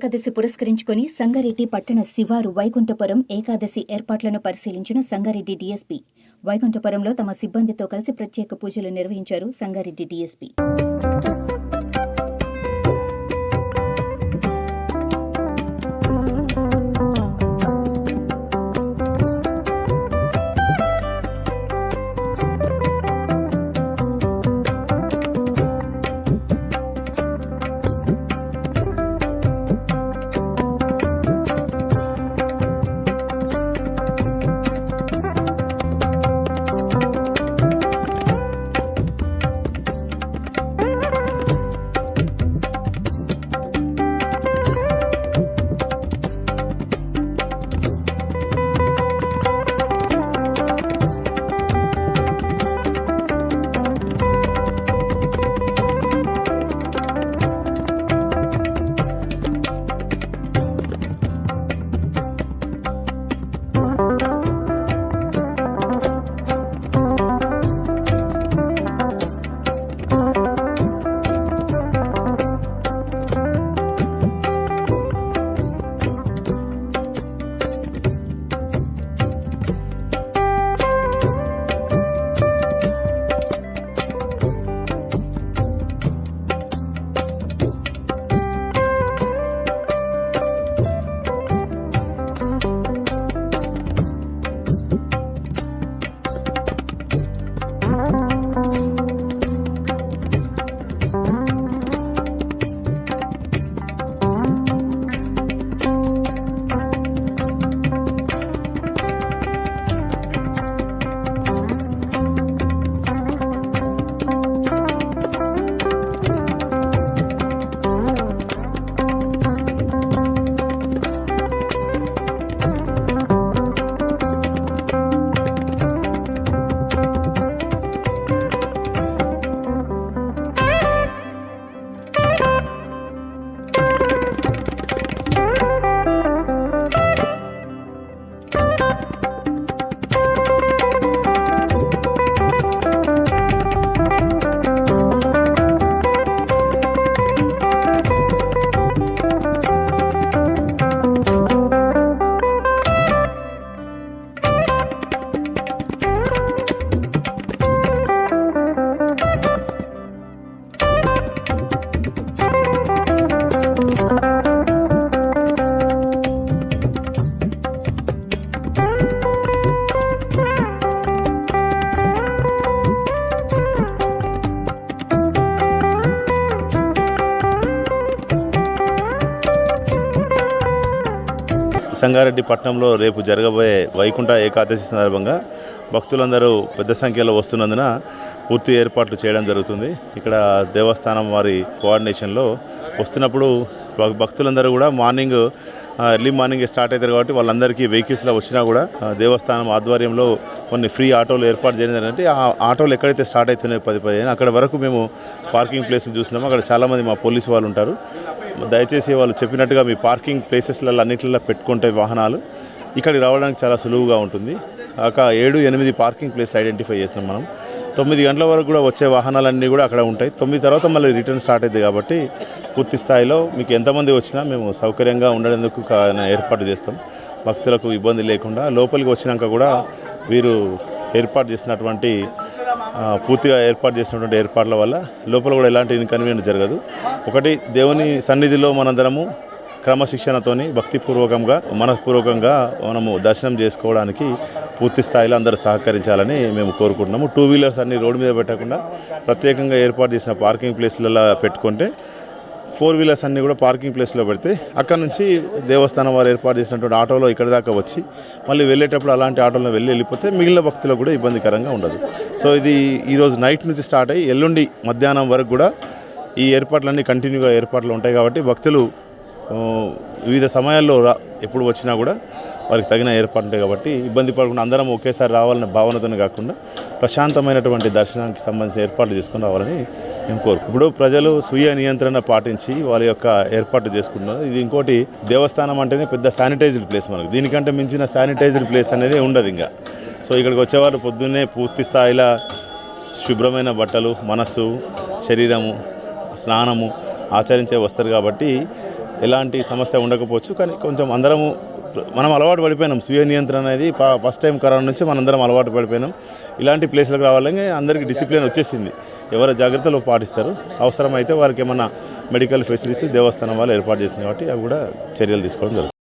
ఏకాదశి పురస్కరించుకుని సంగారెడ్డి పట్టణ శివారు వైకుంఠపురం ఏకాదశి ఏర్పాట్లను పరిశీలించిన సంగారెడ్డి డీఎస్పీ. వైకుంఠపురంలో తమ సిబ్బందితో కలిసి ప్రత్యేక పూజలు నిర్వహించారు సంగారెడ్డి డీఎస్పీ. సంగారెడ్డి పట్టణంలో రేపు జరగబోయే వైకుంఠ ఏకాదశి సందర్భంగా భక్తులందరూ పెద్ద సంఖ్యలో వస్తున్నందున పూర్తి ఏర్పాట్లు చేయడం జరుగుతుంది. ఇక్కడ దేవస్థానం వారి కోఆర్డినేషన్లో వస్తున్నప్పుడు భక్తులందరూ కూడా ఎర్లీ మార్నింగ్ స్టార్ట్ అవుతారు కాబట్టి వాళ్ళందరికీ వెహికల్స్లో వచ్చినా కూడా దేవస్థానం ఆధ్వర్యంలో కొన్ని ఫ్రీ ఆటోలు ఏర్పాటు చేయడం జరిగిందంటే ఆ ఆటోలు ఎక్కడైతే స్టార్ట్ అవుతున్నాయో 10 అక్కడ వరకు మేము పార్కింగ్ ప్లేసులు చూసినాము. అక్కడ చాలామంది మా పోలీసు వాళ్ళు ఉంటారు. దయచేసి వాళ్ళు చెప్పినట్టుగా మీ పార్కింగ్ ప్లేసెస్లలో అన్నింటిలో పెట్టుకుంటే వాహనాలు ఇక్కడికి రావడానికి చాలా సులువుగా ఉంటుంది. ఒక 7-8 పార్కింగ్ ప్లేస్ ఐడెంటిఫై చేసినాం మనం. 9 గంటల వరకు కూడా వచ్చే వాహనాలన్నీ కూడా అక్కడ ఉంటాయి. 9 తర్వాత మళ్ళీ రిటర్న్ స్టార్ట్ అవుతుంది కాబట్టి పూర్తి స్థాయిలో మీకు ఎంతమంది వచ్చినా మేము సౌకర్యంగా ఉండేందుకు ఏర్పాటు చేస్తాం. భక్తులకు ఇబ్బంది లేకుండా లోపలికి వచ్చినాక కూడా వీరు పూర్తిగా ఏర్పాటు చేసినటువంటి ఏర్పాట్ల వల్ల లోపల కూడా ఎలాంటి ఇన్కన్వీనియన్స్ జరగదు. ఒకటి, దేవుని సన్నిధిలో మనందరము క్రమశిక్షణతోని భక్తిపూర్వకంగా మనస్పూర్వకంగా మనము దర్శనం చేసుకోవడానికి పూర్తి స్థాయిలో అందరూ సహకరించాలని మేము కోరుకుంటున్నాము. 2 వీలర్స్ అన్ని రోడ్డు మీద పెట్టకుండా ప్రత్యేకంగా ఏర్పాటు చేసిన పార్కింగ్ ప్లేస్లలో పెట్టుకుంటే 4 వీలర్స్ అన్నీ కూడా పార్కింగ్ ప్లేస్లో పెడితే అక్కడ నుంచి దేవస్థానం వారు ఏర్పాటు చేసినటువంటి ఆటోలో ఇక్కడి దాకా వచ్చి మళ్ళీ వెళ్ళేటప్పుడు అలాంటి ఆటోలో వెళ్ళిపోతే మిగిలిన భక్తులకు కూడా ఇబ్బందికరంగా ఉండదు. సో ఇది ఈరోజు నైట్ నుంచి స్టార్ట్ అయ్యి ఎల్లుండి మధ్యాహ్నం వరకు కూడా ఈ ఏర్పాట్లన్నీ కంటిన్యూగా ఏర్పాట్లు ఉంటాయి కాబట్టి భక్తులు వివిధ సమయాల్లో ఎప్పుడు వచ్చినా కూడా వారికి తగిన ఏర్పాటు ఉంటాయి కాబట్టి ఇబ్బంది పడకుండా అందరం ఒకేసారి రావాలనే భావనతోనే కాకుండా ప్రశాంతమైనటువంటి దర్శనానికి సంబంధించిన ఏర్పాట్లు చేసుకుని రావాలని మేము కోరుకుంటున్నాం. ఇప్పుడు ప్రజలు స్వీయ నియంత్రణ పాటించి వారి యొక్క ఏర్పాట్లు చేసుకుంటున్నారు. ఇది ఇంకోటి, దేవస్థానం అంటేనే పెద్ద శానిటైజ్డ్ ప్లేస్. మనకు దీనికంటే మించిన శానిటైజ్డ్ ప్లేస్ అనేది ఉండదు ఇంకా. సో ఇక్కడికి వచ్చేవారు పొద్దున్నే పూర్తి స్థాయిలో శుభ్రమైన బట్టలు, మనస్సు, శరీరము, స్నానము ఆచరించే వస్తారు కాబట్టి ఎలాంటి సమస్య ఉండకపోవచ్చు. కానీ కొంచెం అందరము మనం అలవాటు పడిపోయినాం. స్వీయ నియంత్రణ అనేది ఫస్ట్ టైం కరోనా నుంచి మనందరం అలవాటు పడిపోయినాం. ఇలాంటి ప్లేస్లకు రావాలని అందరికీ డిసిప్లిన్ వచ్చేసింది. ఎవరి జాగ్రత్తలు పాటిస్తారు. అవసరమైతే వారికి ఏమన్నా మెడికల్ ఫెసిలిటీస్ దేవస్థానం వాళ్ళు ఏర్పాటు చేసింది కాబట్టి అవి కూడా చర్యలు తీసుకోవడం జరుగుతుంది.